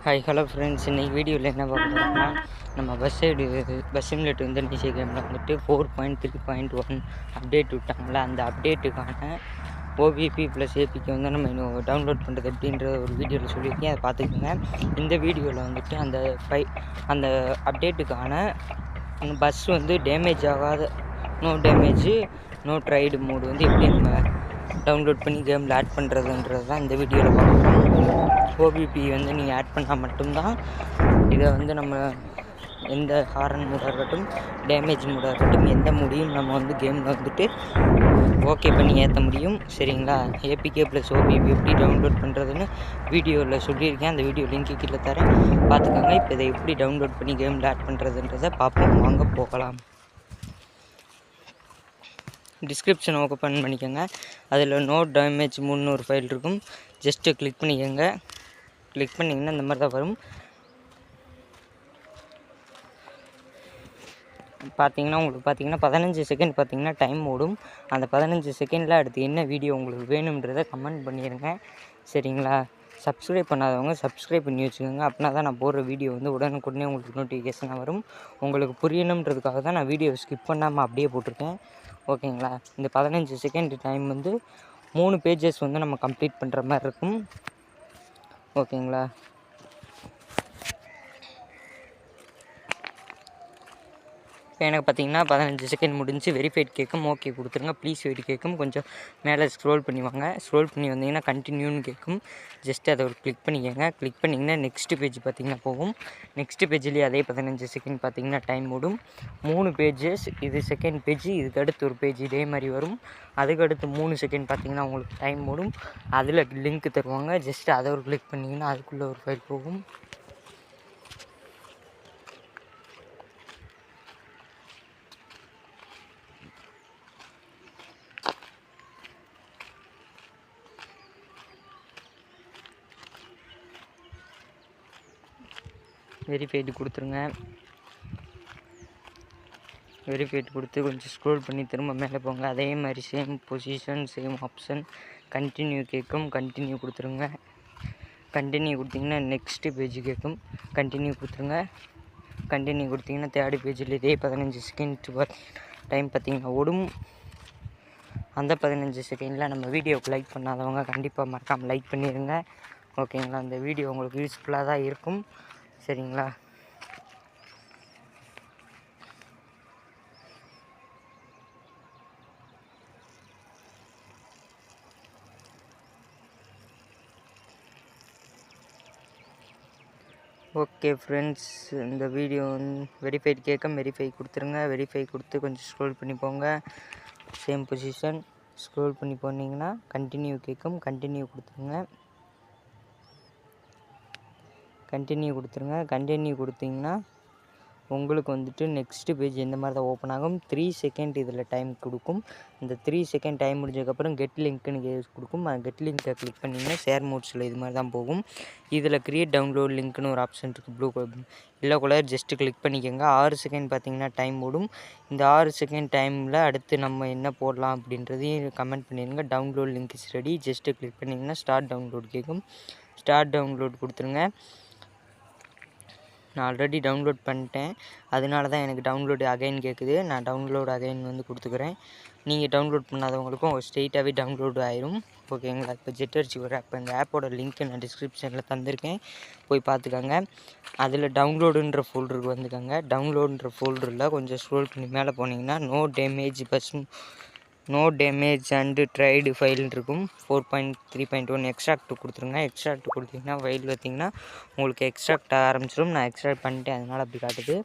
Hi hello friends, இன்றைக்கி வீடியோவில் என்ன பார்க்க போகிறோம்னா நம்ம பஸ் சிமுலேட்டர் வந்து டிசி கேமில் வந்துட்டு 4.3.1 அப்டேட் விட்டாங்களா. அந்த அப்டேட்டுக்கான ஓபிபி ப்ளஸ் ஏபிக்கு வந்து நம்ம இன்னும் டவுன்லோட் பண்ணுறது எப்படின்ற ஒரு வீடியோவில் சொல்லியிருக்கேன். அதை பார்த்துக்கோங்க. இந்த வீடியோவில் வந்துட்டு அந்த அப்டேட்டுக்கான பஸ் வந்து டேமேஜ் ஆகாத no damage no tried mode வந்து எப்படி நம்ம டவுன்லோட் பண்ணி கேமில் ஆட் பண்ணுறதுன்றது தான் இந்த வீடியோவில் பார்க்குறோம். ஓபிபி வந்து நீங்கள் ஆட் பண்ணால் மட்டும்தான் இதை வந்து நம்ம எந்த ஹாரன் மூடாக இருக்கட்டும், டேமேஜ் மூடாக இருக்கட்டும், எந்த மூடியும் நம்ம வந்து கேமில் வந்துட்டு ஓகே பண்ணி ஏற்ற முடியும். சரிங்களா? ஏபிகே ப்ளஸ் ஓபிபி எப்படி டவுன்லோட் பண்ணுறதுன்னு வீடியோவில் சொல்லியிருக்கேன். அந்த வீடியோ லிங்க் கீழே தரேன், பார்த்துக்கோங்க. இப்போ இதை எப்படி டவுன்லோட் பண்ணி கேமில் ஆட் பண்ணுறதுன்றதை பார்ப்போம். வாங்க போகலாம். டிஸ்கிரிப்ஷன் ஓப்பன் பண்ணிக்கோங்க. அதில் நோ டேமேஜ் 300 ஃபைல் இருக்கும். ஜஸ்ட்டு கிளிக் பண்ணிக்கோங்க. கிளிக் பண்ணிங்கன்னா இந்த மாதிரி தான் வரும். உங்களுக்கு 15 செகண்ட் டைம் ஓடும். அந்த 15 செகண்டில் அடுத்து என்ன வீடியோ உங்களுக்கு வேணுன்றதை கமெண்ட் பண்ணிடுங்க. சரிங்களா? சப்ஸ்கிரைப் பண்ணாதவங்க சப்ஸ்கிரைப் பண்ணி வச்சுக்கோங்க. அப்படின்னா தான் நான் போடுற வீடியோ வந்து உடனுக்குடனே உங்களுக்கு நோட்டிஃபிகேஷனாக வரும். உங்களுக்கு புரியணுன்றதுக்காக தான் நான் வீடியோ ஸ்கிப் பண்ணாமல் அப்படியே போட்டிருக்கேன். ஓகேங்களா? இந்த 15 செகண்ட் டைம் வந்து 3 பேஜஸ் வந்து நம்ம கம்ப்ளீட் பண்ணுற மாதிரி இருக்கும். ஓகேங்களா? இப்போ எனக்கு 15 செகண்ட் முடிஞ்சு வெரிஃபைட் கேட்கும். ஓகே கொடுத்துருங்க. ப்ளீஸ் வெயிட் கேட்கும். கொஞ்சம் மேலே ஸ்க்ரோல் பண்ணி வாங்க. ஸ்க்ரோல் பண்ணி வந்தீங்கன்னா கண்டினியூன்னு கேட்கும். ஜஸ்ட் அதை ஒரு கிளிக் பண்ணிக்கோங்க. கிளிக் பண்ணிங்கன்னா நெக்ஸ்ட்டு பேஜ் போகும். நெக்ஸ்ட்டு பேஜ்லேயே அதே 15 செகண்ட் டைம் ஓடும். 3 பேஜஸ். இது செகண்ட் பேஜ். இதுக்கு அடுத்து ஒரு பேஜ் இதே மாதிரி வரும். அதுக்கடுத்து 3 செகண்ட் உங்களுக்கு டைம் ஓடும். அதில் லிங்க் தருவாங்க. ஜஸ்ட் அதை ஒரு கிளிக் பண்ணிங்கன்னா அதுக்குள்ளே ஒரு ஃபைல் போகும். வெரிஃபைடு கொடுத்துருங்க. வெரிஃபைட் கொடுத்து கொஞ்சம் ஸ்க்ரோல் பண்ணி திரும்ப மேலே போங்க. அதே மாதிரி same position, same option, continue கேட்கும். கண்டினியூ கொடுத்துருங்க. கண்டினியூ கொடுத்திங்கன்னா நெக்ஸ்ட்டு பேஜ் கேட்கும். கண்டினியூ கொடுத்துருங்க. கண்டினியூ கொடுத்திங்கன்னா தேர்டு பேஜில் இதே 15 செகண்ட் டைம் ஓடும். அந்த 15 செகண்டில் நம்ம வீடியோவுக்கு லைக் பண்ணாதவங்க கண்டிப்பாக மறக்காமல் லைக் பண்ணிடுங்க. ஓகேங்களா? அந்த வீடியோ உங்களுக்கு யூஸ்ஃபுல்லாக தான் இருக்கும். சரிங்களா? ஓகே ஃப்ரெண்ட்ஸ், இந்த வீடியோ வெரிஃபைட் கேட்கும். வெரிஃபை கொடுத்துருங்க. வெரிஃபை கொடுத்து கொஞ்சம் ஸ்க்ரோல் பண்ணி போங்க. சேம் பொசிஷன் ஸ்க்ரோல் பண்ணி போனீங்கன்னா கண்டினியூ கேட்கும். கண்டினியூ கொடுத்துருங்க. கண்டினியூ கொடுத்தீங்கன்னா உங்களுக்கு வந்துட்டு நெக்ஸ்ட்டு பேஜ் இந்த மாதிரி தான் ஓப்பன் ஆகும். 3 செகண்ட் இதில் டைம் கொடுக்கும். இந்த 3 செகண்ட் டைம் முடிஞ்சதுக்கப்புறம் கெட் லிங்க்னு கொடுக்கும். கெட் லிங்க்கை கிளிக் பண்ணிங்கன்னா ஷேர் மோட்ஸில் இது மாதிரி தான் போகும். இதில் க்ரியேட் டவுன்லோட் லிங்க்னு ஒரு ஆப்ஷன் இருக்குது. Blue yellow colour. Just click பண்ணிக்கோங்க. 6 செகண்ட் டைம் ஓடும். இந்த 6 செகண்ட் டைமில் அடுத்து நம்ம என்ன போடலாம் அப்படின்றதையும் கமெண்ட் பண்ணிடுங்க. Download link is ready. Just click பண்ணிங்கன்னா ஸ்டார்ட் டவுன்லோட் கேட்கும். ஸ்டார்ட் டவுன்லோட் கொடுத்துருங்க. நான் ஆல்ரெடி டவுன்லோட் பண்ணிட்டேன். அதனால தான் எனக்கு டவுன்லோடு அகைன் கேட்குது. நான் டவுன்லோட் அகைன் வந்து கொடுத்துக்கிறேன். நீங்கள் டவுன்லோட் பண்ணாதவங்களுக்கும் ஸ்ட்ரெயிட்டாகவே டவுன்லோடு ஆயிரும். ஓகேங்களா? இப்போ ஜெட்டர்ஜி ஒரு ஆப். இந்த ஆப்போட லிங்க்கு நான் டிஸ்கிரிப்ஷனில் தந்திருக்கேன், போய் பார்த்துக்கோங்க. அதில் டவுன்லோடுன்ற ஃபோல்டருக்கு வந்துக்கோங்க. டவுன்லோடுன்ற ஃபோல்டரில் கொஞ்சம் ஸ்க்ரோல் பண்ணி மேலே போனீங்கன்னா no damage and tried file இருக்கும். 4.3.1 எக்ஸ்ட்ராக்ட் கொடுத்துருங்க. எக்ஸ்ட்ராக்ட் கொடுத்தீங்கன்னா ஃபைல் பார்த்திங்கன்னா உங்களுக்கு எக்ஸ்ட்ராக்ட் ஆரம்பிச்சிடும். நான் எக்ஸ்ட்ராக்ட் பண்ணிட்டேன், அதனால் அப்படி காட்டுது.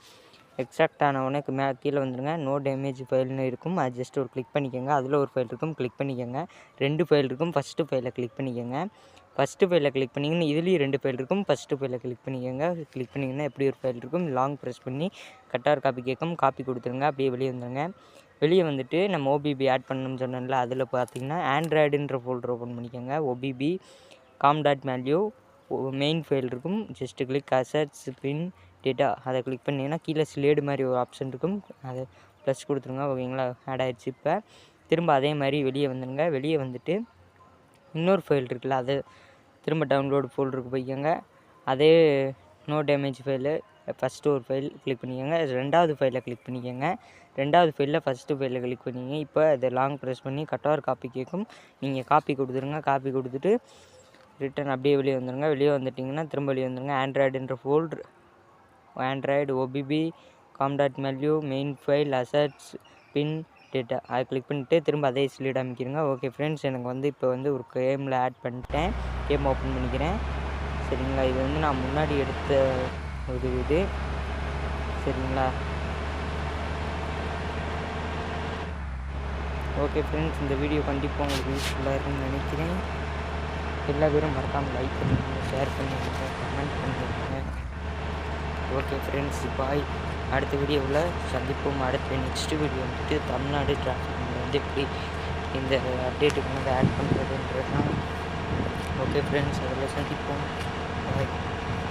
எக்ஸ்ட்ராக்ட் ஆன உடனே கீழே வந்துடுங்க. நோ டேமேஜ் ஃபைல்னு இருக்கும். அது ஜஸ்ட் ஒரு கிளிக் பண்ணிக்கோங்க. அதில் ஒரு ஃபைல் இருக்கும், கிளிக் பண்ணிக்கோங்க. 2 ஃபைல் இருக்கும். ஃபஸ்ட்டு ஃபைலை கிளிக் பண்ணிக்கோங்க. ஃபஸ்ட்டு ஃபைலை கிளிக் பண்ணிங்கன்னா இதுலேயும் 2 ஃபைல் இருக்கும். ஃபஸ்ட்டு ஃபைலை கிளிக் பண்ணிக்கோங்க. கிளிக் பண்ணிங்கன்னா எப்படி ஒரு ஃபைல் இருக்கும். லாங் ப்ரெஸ் பண்ணி கட்டார் காப்பி கேட்கும். காப்பி கொடுத்துருங்க. அப்படியே வெளியே வந்துடுங்க. வெளியே வந்துட்டு நம்ம ஓபிபி ஆட் பண்ணணும்னு சொன்னோம்ல, அதில் பார்த்தீங்கன்னா ஆண்ட்ராய்டுன்ற ஃபோல்டர் ஓப்பன் பண்ணிக்கோங்க. ஓபிபி com.malio மெயின் ஃபைல் இருக்கும். Just click assets bin data, அதை கிளிக் பண்ணிங்கன்னா கீழே ஸ்லேடு மாதிரி ஒரு ஆப்ஷன் இருக்கும். அதை ப்ளஸ் கொடுத்துருங்க. ஓகேங்களா? ஆட் ஆகிடுச்சு. இப்போ திரும்ப அதே மாதிரி வெளியே வந்துடுங்க. வெளியே வந்துட்டு இன்னொரு ஃபைல் இருக்குல்ல, அதை திரும்ப டவுன்லோடு ஃபோல்டருக்கு போய்க்கோங்க. அதே நோ டேமேஜ் ஃபைலு ஃபஸ்ட்டு ஒரு ஃபைல் கிளிக் பண்ணிக்கோங்க. ரெண்டாவது ஃபைலை கிளிக் பண்ணிக்கோங்க. ரெண்டாவது ஃபைலில் ஃபஸ்ட்டு ஃபைலை கிளிக் பண்ணிக்கோங்க. இப்போ அதை லாங் ப்ரெஸ் பண்ணி கட்டார் காப்பி கேட்கும். நீங்கள் காப்பி கொடுத்துருங்க. காப்பி கொடுத்துட்டு ரிட்டன் அப்படியே வெளியே வந்துடுங்க. வெளியே வந்துட்டிங்கன்னா திரும்ப வெளியே வந்துடுங்க. ஆண்ட்ராய்டுன்ற folder, Android OBB com.mlu main file assets bin data அதை கிளிக் பண்ணிவிட்டு திரும்ப அதே ஸ்லீட் அமைக்கிறங்க. ஓகே ஃப்ரெண்ட்ஸ், எனக்கு இப்போ ஒரு கேமில் ஆட் பண்ணிட்டேன். கேம் ஓப்பன் பண்ணிக்கிறேன். சரிங்களா, இது நான் முன்னாடி எடுத்த ஒரு இது. சரிங்களா, ஓகே ஃப்ரெண்ட்ஸ், இந்த வீடியோ கண்டிப்பாக உங்களுக்கு யூஸ்ஃபுல்லாக இருக்குன்னு நினைக்கிறேன். எல்லா பேரும் மறக்காமல் லைக் பண்ணுங்க, ஷேர் பண்ணுங்க, கமெண்ட் பண்ணுங்க. ஓகே ஃப்ரெண்ட்ஸ், பாய். அடுத்த வீடியோவில் சந்திப்போம். நெக்ஸ்ட் வீடியோ தமிழ்நாடு டிராஃபிக் எப்படி இந்த அப்டேட்டுக்கு ஆட் பண்ணுறதுன்றது தான். ஓகே ஃப்ரெண்ட்ஸ், அதில் சந்திப்போம். பாய்.